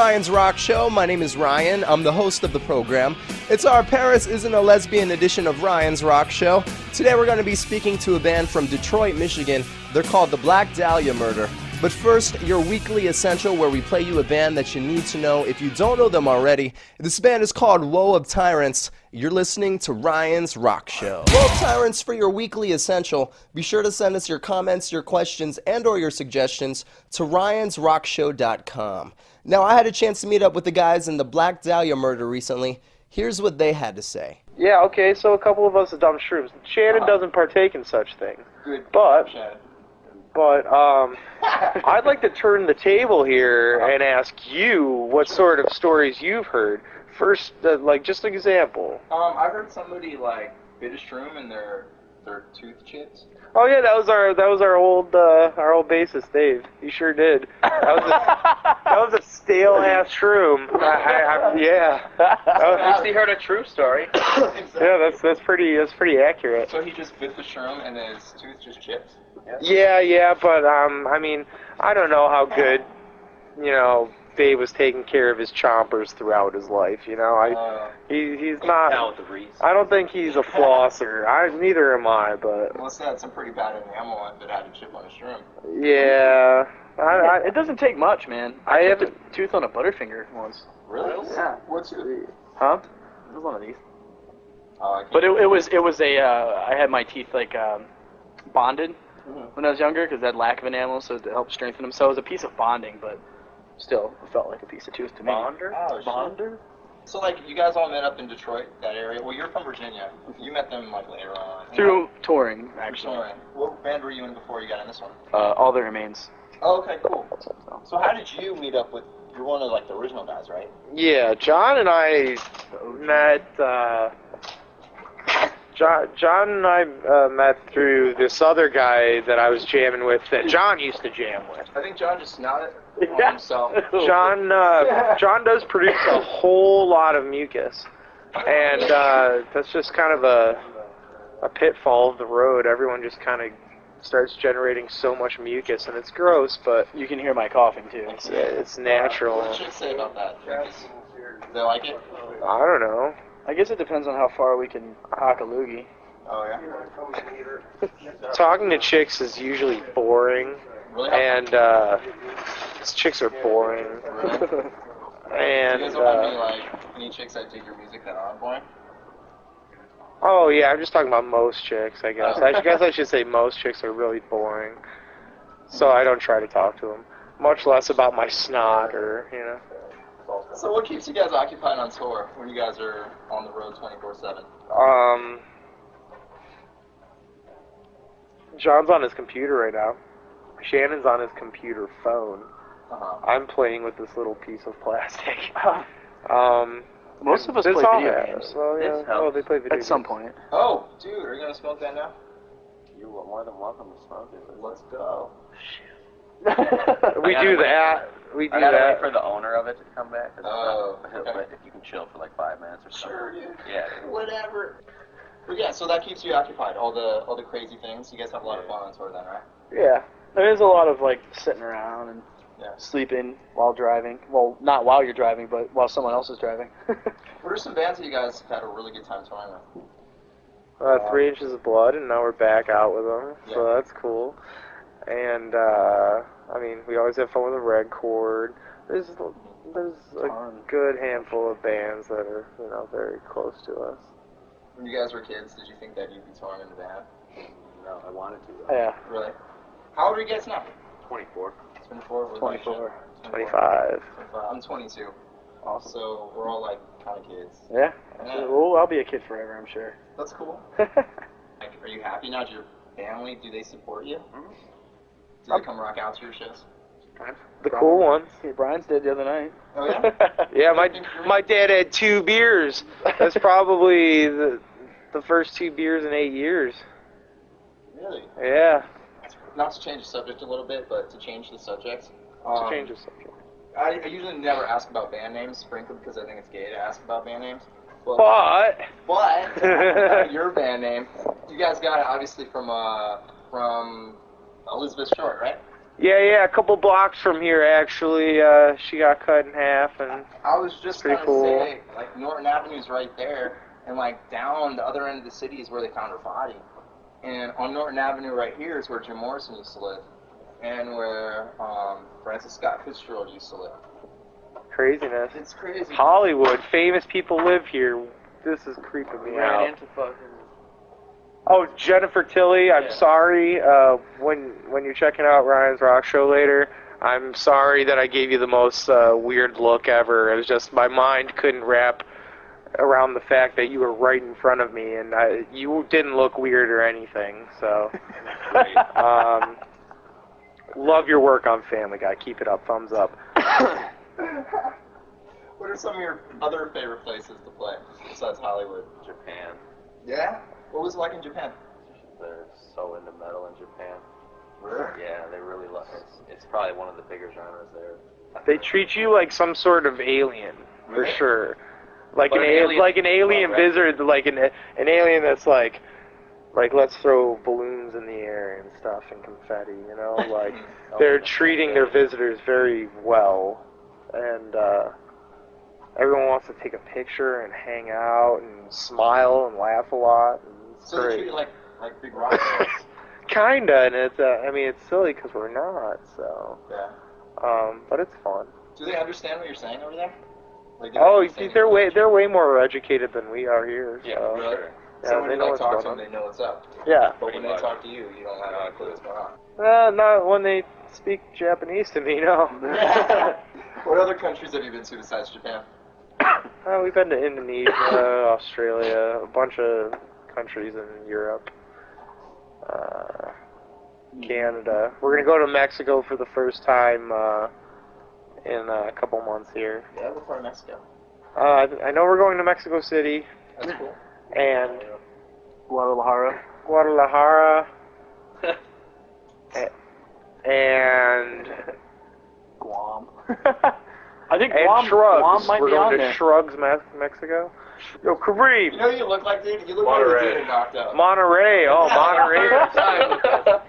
Ryan's Rock Show. My name is Ryan. I'm the host of the program. It's our Paris Isn't a Lesbian edition of Ryan's Rock Show. Today we're going to be speaking to a band from Detroit, Michigan. They're called the Black Dahlia Murder. But first, your weekly essential where we play you a band that you need to know if you don't know them already. This band is called Woe of Tyrants. You're listening to Ryan's Rock Show. Woe of Tyrants for your weekly essential. Be sure to send us your comments, your questions, and or your suggestions to ryansrockshow.com. Now, I had a chance to meet up with the guys in the Black Dahlia Murder recently. Here's what they had to say. Yeah, okay, so a couple of us have done shrooms. Shannon doesn't partake in such things. Good. But I'd like to turn the table here and ask you what sort of stories you've heard. First, just an example. I heard somebody bit a shroom and their tooth chipped. Oh yeah, that was our old bassist Dave. He sure did. That was a stale ass shroom. Yeah. I actually heard a true story. Yeah, that's pretty accurate. So he just bit the shroom and his tooth just chipped. Yeah, but I mean, I don't know how good, Dave was taking care of his chompers throughout his life. He's not. I don't think he's a flosser. Neither am I, but. Well, that's some pretty bad enamel that had a chip on his shroom. Yeah. It doesn't take much, man. I had a tooth on a Butterfinger once. Really? Yeah. What tooth? Huh? It was one of these. Oh, but it was I had my teeth bonded when I was younger because I had lack of enamel, so to help strengthen them. So it was a piece of bonding, but still, it felt like a piece of tooth to me. Bonder? Oh, Bonder? So you guys all met up in Detroit, that area. Well, you're from Virginia. You met them later on. Through touring, actually. Touring. What band were you in before you got in this one? All That Remains. Oh, okay, cool. So how did you meet up with? You're one of the original guys, right? Yeah, John and I met. John and I met through this other guy that I was jamming with that John used to jam with. I think John just snouted on himself. John does produce a whole lot of mucus, and that's just kind of a pitfall of the road. Everyone just kind of starts generating so much mucus, and it's gross, but you can hear my coughing too. It's natural. What should I say about that? Do they like it? I don't know. I guess it depends on how far we can hock a loogie. Oh, yeah? Talking to chicks is usually boring. Really? And, chicks are boring. Really? And, you guys don't have any chicks that dig your music that aren't boring? Oh, yeah, I'm just talking about most chicks, I guess. Oh. I guess I should say most chicks are really boring. So I don't try to talk to them. Much less about my snot or, So what keeps you guys occupied on tour when you guys are on the road 24/7? John's on his computer right now. Shannon's on his computer phone. I'm playing with this little piece of plastic. Most of us play video games. Well, yeah. Oh, they play video games. At some point. Oh, dude, are you going to smoke that now? You are more than welcome to smoke it. Let's go. We do that. We do I gotta that. wait for the owner of it to come back. Oh, okay. But if you can chill for 5 minutes or so. Sure, dude. Yeah. Whatever. But yeah, so that keeps you occupied. All the crazy things. You guys have a lot of fun on tour then, right? Yeah. There is a lot of sitting around and sleeping while driving. Well, not while you're driving, but while someone else is driving. What are some bands that you guys have had a really good time touring with? 3 Inches of Blood, and now we're back out with them, so that's cool. And, we always have fun with the Red Chord. There's a good handful of bands that are, very close to us. When you guys were kids, did you think that you'd be touring in a band? No, I wanted to. Yeah. Really? How old are you guys now? 24. 24? 24. 25. I'm 22. Awesome. So we're all kind of kids. Yeah. Well, I'll be a kid forever, I'm sure. That's cool. Are you happy now? Do your family, do they support you? Mm-hmm. Do they come rock out to your shows? The cool ones. Yeah, Brian's did the other night. Oh, yeah? Yeah, my dad had 2 beers. That's probably the first 2 beers in 8 years. Really? Yeah. Not to change the subject a little bit, but to change the subject. Change the subject. I usually never ask about band names, frankly, because I think it's gay to ask about band names. But your band name, you guys got it obviously from Elizabeth Short, right? Yeah, a couple blocks from here, actually. She got cut in half, and I was just pretty gonna cool. say, like, Norton Avenue's right there, and like down the other end of the city is where they found her body. And on Norton Avenue right here is where Jim Morrison used to live, and where Francis Scott Fitzgerald used to live. craziness. It's crazy. Hollywood, famous people live here. This is creeping me out. Ran into fucking. Oh, Jennifer Tilly, I'm Yeah. sorry. When you're checking out Ryan's Rock Show later, I'm sorry that I gave you the most weird look ever. It was just my mind couldn't wrap around the fact that you were right in front of me, and you didn't look weird or anything. So, love your work on Family Guy. Keep it up. Thumbs up. What are some of your other favorite places to play besides Hollywood? Japan. Yeah? What was it like in Japan? They're so into metal in Japan. Really? Yeah, they really love it. It's probably one of the bigger genres there. They treat you like some sort of alien, for Really? sure. Like But an an alien, alien- like an alien well, right. visitor, like an alien that's like let's throw balloons in the air and stuff and confetti, you know, like they're treating their visitors very well, and everyone wants to take a picture and hang out and smile and laugh a lot. And it's So they treat great. you like big rock stars. Kinda, and it's I mean it's silly because we're not, so Yeah. but it's fun. Do they understand what you're saying over there? Like, do they Oh, understand they're your way language? they're way more educated than we are here. Yeah, So. Really? Yeah, So when they you know like what's talk going to them, on. they know what's up. Yeah. But when they much. talk to you, you don't have any clue what's going on. Not when they speak Japanese to me, no. What other countries have you been to besides Japan? We've been to Indonesia, Australia, a bunch of countries in Europe, Canada. We're gonna go to Mexico for the first time in a couple months here. Yeah, what part of Mexico? I know we're going to Mexico City That's cool. and Guadalajara. Guadalajara and Guam. I think and Guam, Shrugs. Guam might We're be on going to there. Shrugs, Mexico. Yo, Kareem. You know who you look like, dude? You look Monterey. like you're knocked out. Monterey. Oh, Monterey. That's not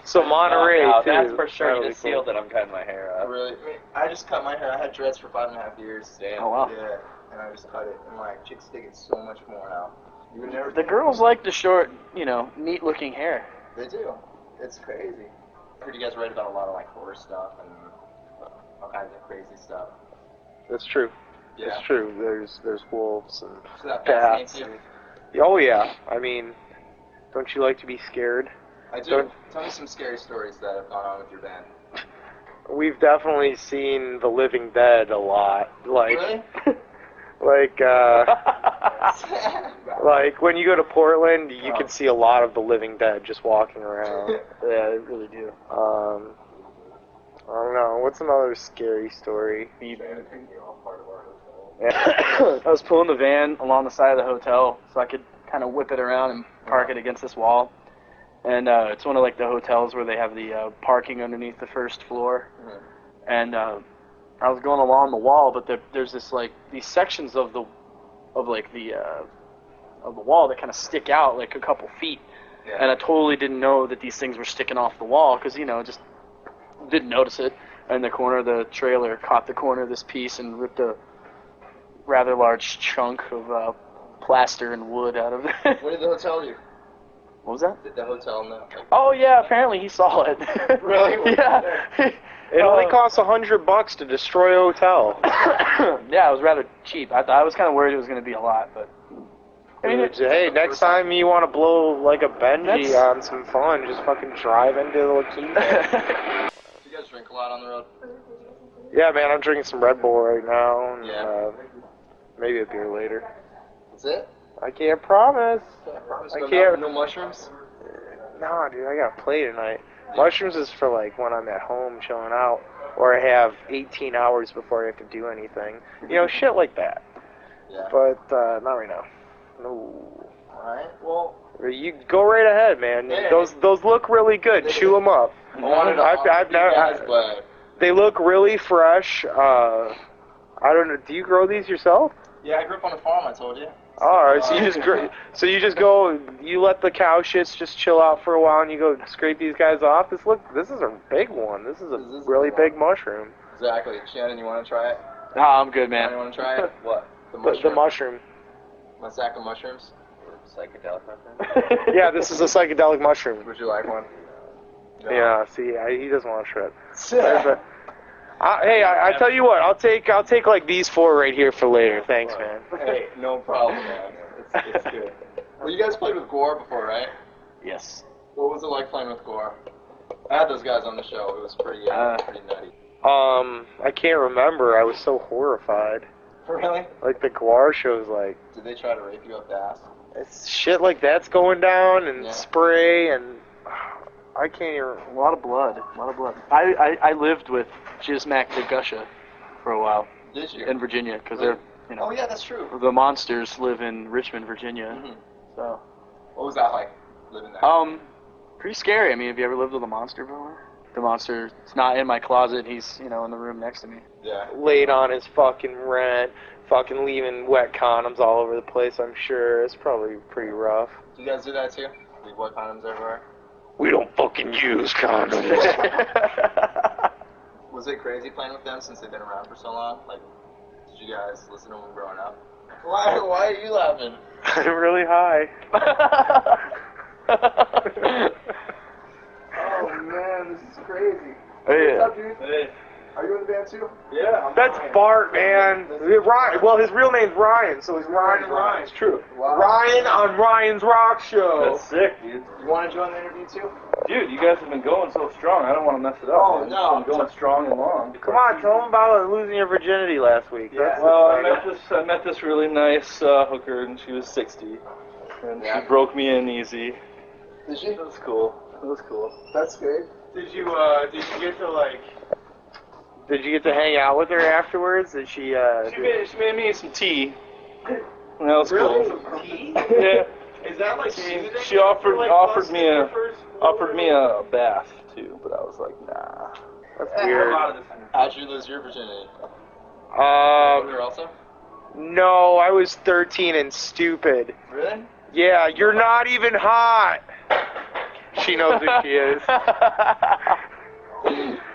So Monterey no, too. that's for sure. That'll You be just sealed cool. that I'm cutting my hair up. Really? I mean, I just cut my hair. I had dreads for 5.5 years. Damn. Oh wow. Yeah, and I just cut it. And like, chicks dig it so much more now. You would never. The girls like the short, neat-looking hair. They do. It's crazy. I heard you guys write about a lot of like horror stuff and all kinds of crazy stuff. That's true. Yeah. It's true. There's wolves and So that bats. fascinates you. Oh yeah. I mean, don't you like to be scared? I do. Don't- Tell me some scary stories that have gone on with your band. We've definitely seen the Living Dead a lot. Like, Really? like, like when you go to Portland, you can see a lot of the Living Dead just walking around. Yeah, they really do. I don't know. What's another scary story? I was pulling the van along the side of the hotel so I could kind of whip it around and park it against this wall. And it's one of like the hotels where they have the parking underneath the first floor. And I was going along the wall, but there's this like these sections of the wall that kind of stick out like a couple feet. Yeah. And I totally didn't know that these things were sticking off the wall because just didn't notice it. And the corner of the trailer caught the corner of this piece and ripped a rather large chunk of plaster and wood out of it. What did the hotel do? What was that? Did the hotel know? Like, Oh yeah, apparently he saw it. Really? Yeah. It only costs $100 to destroy a hotel. Yeah, it was rather cheap. I was kind of worried it was going to be a lot, but I mean, Hey, next time you want to blow like a Benji That's- on some fun, just fucking drive into the La Quinta. do you guys drink a lot on the road? Yeah, man, I'm drinking some Red Bull right now. And, Yeah. maybe a beer later. That's it? I can't promise. I promise. I No, can't- no mushrooms? Nah, dude, I gotta play tonight. Mushrooms is for like when I'm at home chilling out, or I have 18 hours before I have to do anything. Shit like that. Yeah. But not right now. No. Alright, well, You go right ahead, man. Yeah. Those look really good. They Chew do. them up. I wanted to I've offer you never. guys, but They look really fresh. I don't know. Do you grow these yourself? yeah, I grew up on a farm, I told you. Alright, so you just go, you let the cow shits just chill out for a while, and you go scrape these guys off. This is a big one. This is a really big mushroom. Exactly. Shannon, you want to try it? No, I'm good, man. You want to try it? What? The mushroom. My sack of mushrooms? Psychedelic mushroom? Yeah, this is a psychedelic mushroom. Would you like one? No. Yeah, see, he doesn't want to try it. Hey, I tell you what, I'll take like these 4 right here for later. Thanks, man. Hey, no problem, man. It's good. Well, you guys played with GWAR before, right? Yes. What was it like playing with GWAR? I had those guys on the show. It was pretty nutty. I can't remember. I was so horrified. Really? Like the GWAR shows, like Did they try to rape you up the ass? it's shit like that's going down and Yeah. spray and I can't even. A lot of blood. I lived with Jizmac the Gusha for a while Did you? in Virginia because they're, you know, Oh yeah, that's true. the monsters live in Richmond, Virginia. Mhm. So, What was that like, living there? pretty scary. I mean, have you ever lived with a monster before? The monster, it's not in my closet. He's, you know, in the room next to me. Yeah. Late on his fucking rent, fucking leaving wet condoms all over the place. I'm sure it's probably pretty rough. Do you guys do that too? Leave wet condoms everywhere? We don't fucking use condoms. Was it crazy playing with them since they've been around for so long? Like, did you guys listen to them growing up? Why are you laughing? I'm really high. Oh man, this is crazy. Hey, What's up, dude? Hey. Are you in the band too? Yeah. That's Bart, man. Ryan. Well, his real name's Ryan, so it's Ryan and Ryan. It's true. Wow. Ryan on Ryan's Rock Show. That's sick, dude. You want to join the interview too? Dude, you guys have been going so strong. I don't want to mess it up. Oh, man. no. You've been going strong and long. Come on, tell him about losing your virginity last week. Yeah. That's Well, exciting. I met this really nice hooker, and she was 60, and Yeah. she broke me in easy. Did she? It was cool. It was cool. That's good. Did you get to hang out with her afterwards? Did she She made me some tea. And that was cool. tea? Yeah. Is that like She offered me a bath too, but I was like, nah. That's weird. How'd you lose your virginity? Her also? No, I was 13 and stupid. Really? Yeah, you're not even hot. She knows who she is.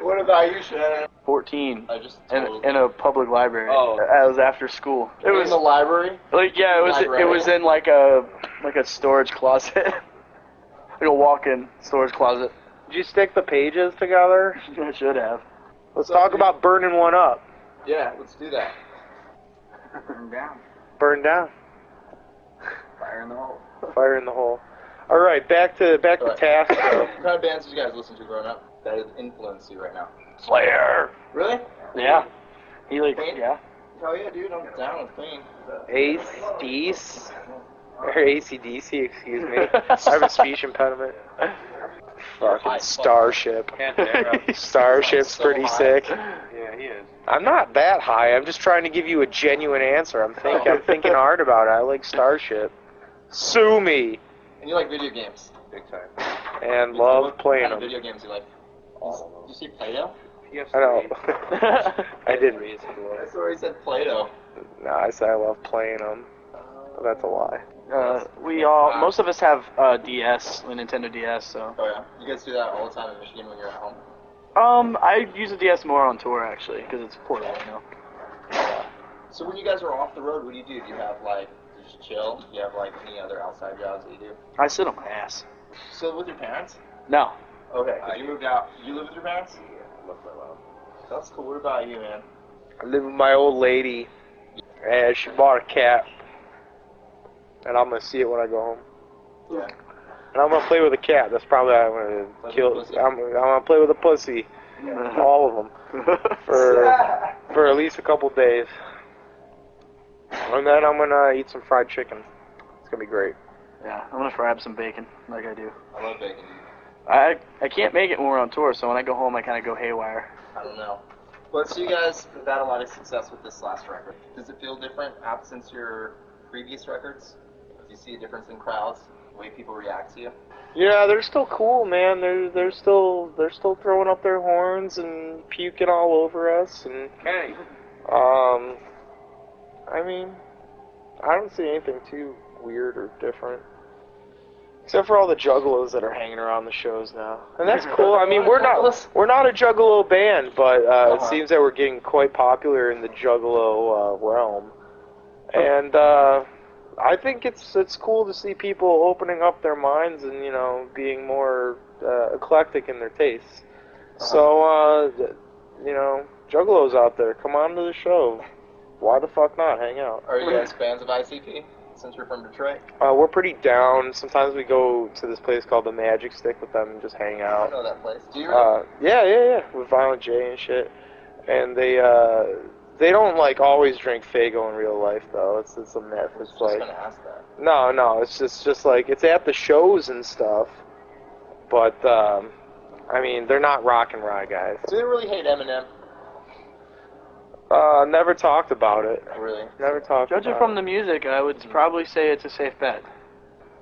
What about you, Shannon? 14 I just told in a public library. Oh. That was after school. It in was the library? like, yeah, it was in like a storage closet, like a walk-in storage closet. Did you stick the pages together? I should have. Let's talk about burning one up. Yeah, let's do that. Burn down. Fire in the hole. Fire in the hole. All right, back to Right. task. Though. What kind of bands did you guys listen to growing up that has influenced you right now? Slayer. Really? Yeah. He like, Queen? yeah. Hell yeah, dude, I'm down with Queen. ACDC, or ACDC, excuse me. I have a speech impediment. Fucking Starship. Starship's So pretty high. sick. Yeah, he is. I'm not that high. I'm just trying to give you a genuine answer. I'm thinking hard about it. I like Starship. Sue me. And you like video games? Big time. And love What playing kind of them. video games you like? You see Play-Doh? I know. I didn't. That's where he said Play-Doh. No, I said I love playing them. But that's a lie. Most of us have DS, a Nintendo DS, so. Oh yeah. You guys do that all the time in Michigan when you're at home? I use the DS more on tour actually, because it's portable, you know. So when you guys are off the road, what do? Do you have like, you just chill? Do you have like any other outside jobs that you do? I sit on my ass. Still with your parents? No. Okay, 'cause you moved out. You live with your parents? That's cool. What about you, man? I live with my old lady. And she bought a cat. And I'm going to see it when I go home. Yeah. And I'm going to play with a cat. That's probably how I'm going Play to kill. with a pussy. I'm going to play with a pussy. All of them. For at least a couple days. And then I'm going to eat some fried chicken. It's going to be great. Yeah, I'm gonna fry up some bacon, like I do. I love bacon. I can't make it when we're on tour, so when I go home, I kind of go haywire. I don't know. But so you guys have had a lot of success with this last record. Does it feel different since your previous records? Do you see a difference in crowds, the way people react to you? Yeah, they're still cool, man. They're still throwing up their horns and puking all over us, and I mean, I don't see anything too weird or different. Except for all the juggalos that are hanging around the shows now. And that's cool. I mean, we're not a juggalo band, but it seems that we're getting quite popular in the juggalo realm. And I think it's cool to see people opening up their minds and, you know, being more eclectic in their tastes. So, you know, juggalos out there, come on to the show. Why the fuck not? Hang out. Are you guys fans of ICP? Since you're from Detroit? We're pretty down. Sometimes we go to this place called the Magic Stick with them and just hang out. I know that place. Do you really? Yeah. With Violent J and shit. And they don't like always drink Faygo in real life though. It's a myth. It's I was just gonna ask that. No. It's just like it's at the shows and stuff. But I mean, they're not rock and rye guys. Do they really hate Eminem? Never talked about it. Really? Never talked Judging about from it. the music, I would probably say it's a safe bet.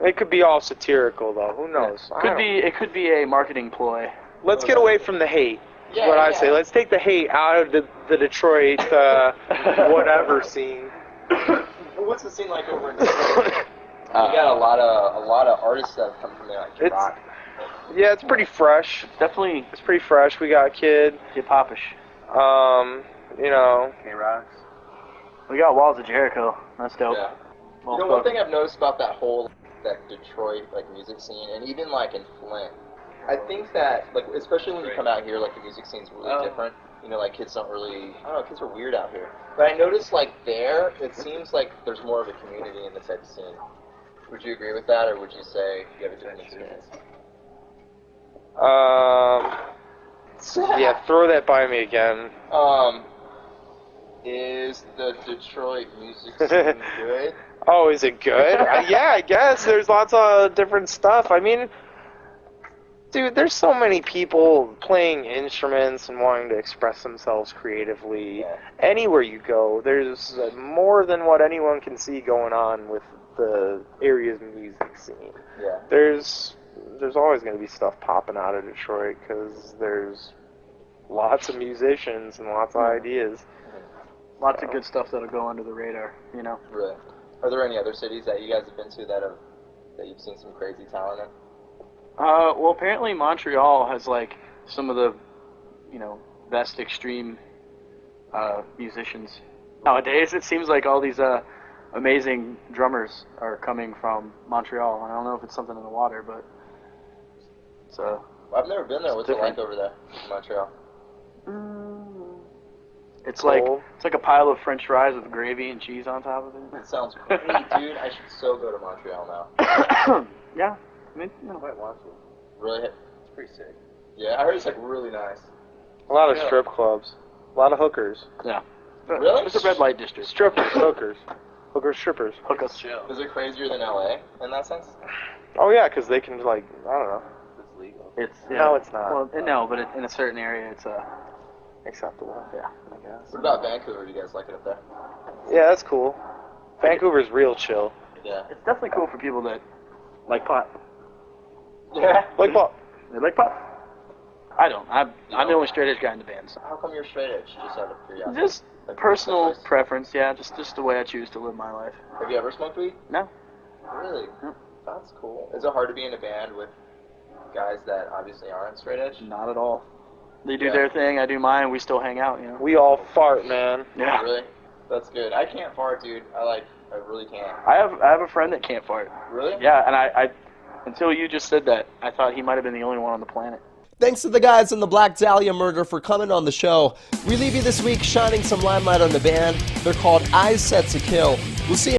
It could be all satirical though. Who knows? It could be a marketing ploy. Let's get away from the hate. Yeah, What I say. Let's take the hate out of the Detroit whatever scene. What's the scene like over in Detroit? You got a lot of artists that come from there, like rock. Yeah, it's pretty fresh. Definitely It's pretty fresh. We got Kid. hip-hop-ish. You know. K-Rocks. We got Walls of Jericho. That's dope. Yeah. Well, You know, one thing I've noticed about that whole Detroit music scene, and even in Flint, I think that especially when you come out here, the music scene's really different. You know, kids don't really, I don't know, kids are weird out here. But I noticed there, it seems like there's more of a community in the type of scene. Would you agree with that, or would you say you have a different experience? Yeah, throw that by me again. Is the Detroit music scene good? Oh, is it good? Yeah, I guess. There's lots of different stuff. I mean, dude, there's so many people playing instruments and wanting to express themselves creatively. Yeah. Anywhere you go, there's more than what anyone can see going on with the area's music scene. Yeah. There's always going to be stuff popping out of Detroit because there's lots of musicians and lots of ideas. Lots of good stuff that'll go under the radar, you know. Really? Are there any other cities that you guys have been to that you've seen some crazy talent in? Well, apparently Montreal has some of the, best extreme musicians nowadays. It seems like all these amazing drummers are coming from Montreal. I don't know if it's something in the water, but so. I've never been there. What's it like over there in Montreal? It's like a pile of French fries with gravy and cheese on top of it. That sounds great, dude. I should so go to Montreal now. Yeah, I mean, I might want to. Really? It's pretty sick. Yeah, I heard it's really nice. A lot of strip clubs. A lot of hookers. Yeah. Really? It's a red light district. Strippers, hookers. Hookers, strippers. Hook us. Is it crazier than LA in that sense? Oh, yeah, because they can, I don't know. It's legal. No, it's not. Well, no, but in a certain area, it's Acceptable. yeah. I guess. What about Vancouver? Do you guys like it up there? Yeah, that's cool. Vancouver's real chill. Yeah. It's definitely cool for people that like pot. Yeah. Like what? They like pot. I don't. I'm the only straight edge guy in the band. So. How come you're straight edge? Just out of curiosity. Just personal preference, yeah. Just the way I choose to live my life. Have you ever smoked weed? No. Really? No. That's cool. Is it hard to be in a band with guys that obviously aren't straight edge? Not at all. They do their thing, I do mine, we still hang out, you know. We all fart, man. Yeah. Really? That's good. I can't fart, dude. I really can't. I have a friend that can't fart. Really? Yeah, and I until you just said that, I thought he might have been the only one on the planet. Thanks to the guys in the Black Dahlia Murder for coming on the show. We leave you this week shining some limelight on the band. They're called Eyes Set to Kill. We'll see you